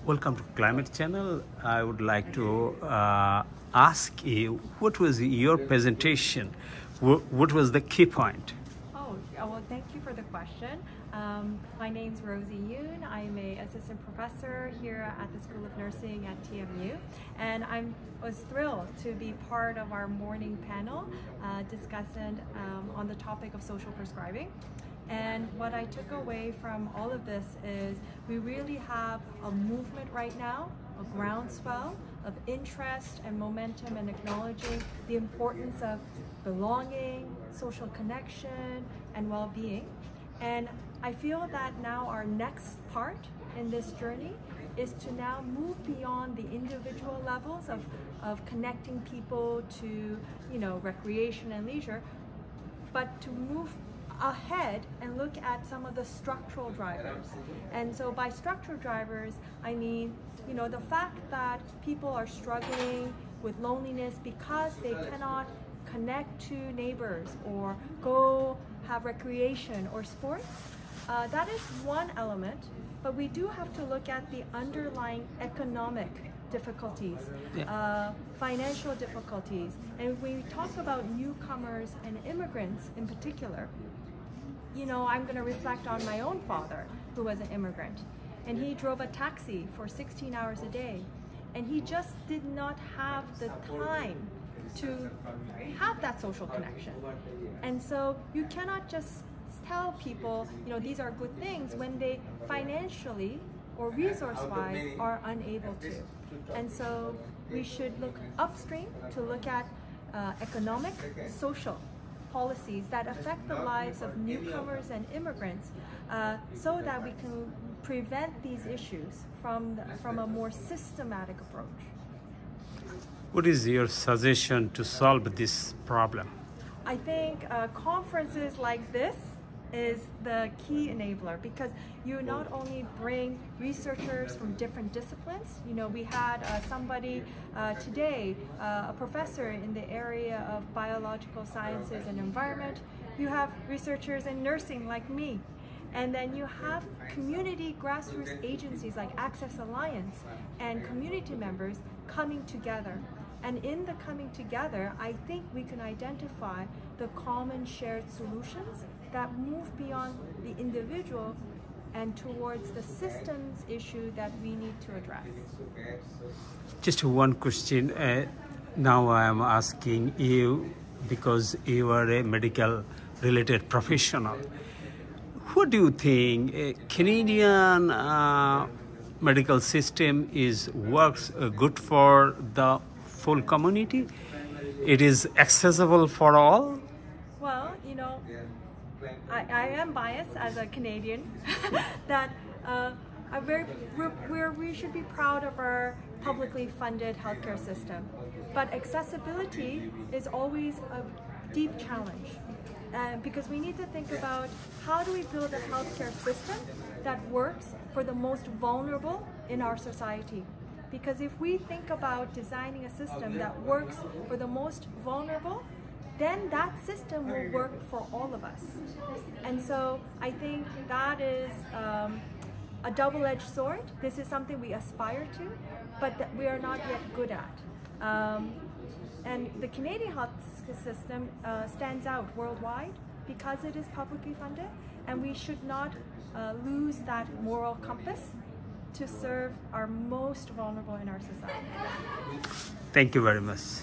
Welcome to Climate Channel. I would like to ask you, what was your presentation? What was the key point? Oh, well, thank you for the question. My name's Rosie Yoon. I'm an assistant professor here at the School of Nursing at TMU, and I was thrilled to be part of our morning panel discussing on the topic of social prescribing. And what I took away from all of this is we really have a movement right now, a groundswell of interest and momentum and acknowledging the importance of belonging, social connection, and well-being. And I feel that now our next part in this journey is to now move beyond the individual levels of connecting people to, recreation and leisure, but to move ahead and look at some of the structural drivers. And so by structural drivers, I mean, the fact that people are struggling with loneliness because they cannot connect to neighbors or go have recreation or sports, that is one element, but we do have to look at the underlying economic difficulties, financial difficulties. And when we talk about newcomers and immigrants in particular, I'm going to reflect on my own father, who was an immigrant, and he drove a taxi for 16 hours a day, and he just did not have the time to have that social connection. And so you cannot just tell people, these are good things when they financially or resource-wise are unable to. And so we should look upstream to look at economic, social policies that affect the lives of newcomers and immigrants so that we can prevent these issues from a more systematic approach. What is your suggestion to solve this problem? I think conferences like this is the key enabler, because you not only bring researchers from different disciplines. We had somebody today, a professor in the area of biological sciences and environment. You have researchers in nursing like me. And then you have community grassroots agencies like Access Alliance and community members coming together. And in the coming together, I think we can identify the common shared solutions that move beyond the individual and towards the systems issue that we need to address. Just one question. Now I am asking you, because you are a medical related professional. What do you think Canadian medical system works good for the full community? It is accessible for all? Well, I am biased as a Canadian that we should be proud of our publicly funded healthcare system. But accessibility is always a deep challenge. Because we need to think about how do we build a healthcare system that works for the most vulnerable in our society. Because if we think about designing a system that works for the most vulnerable, then that system will work for all of us. And so I think that is a double-edged sword. This is something we aspire to, but that we are not yet good at. And the Canadian health system stands out worldwide because it is publicly funded, and we should not lose that moral compass to serve our most vulnerable in our society. Thank you very much.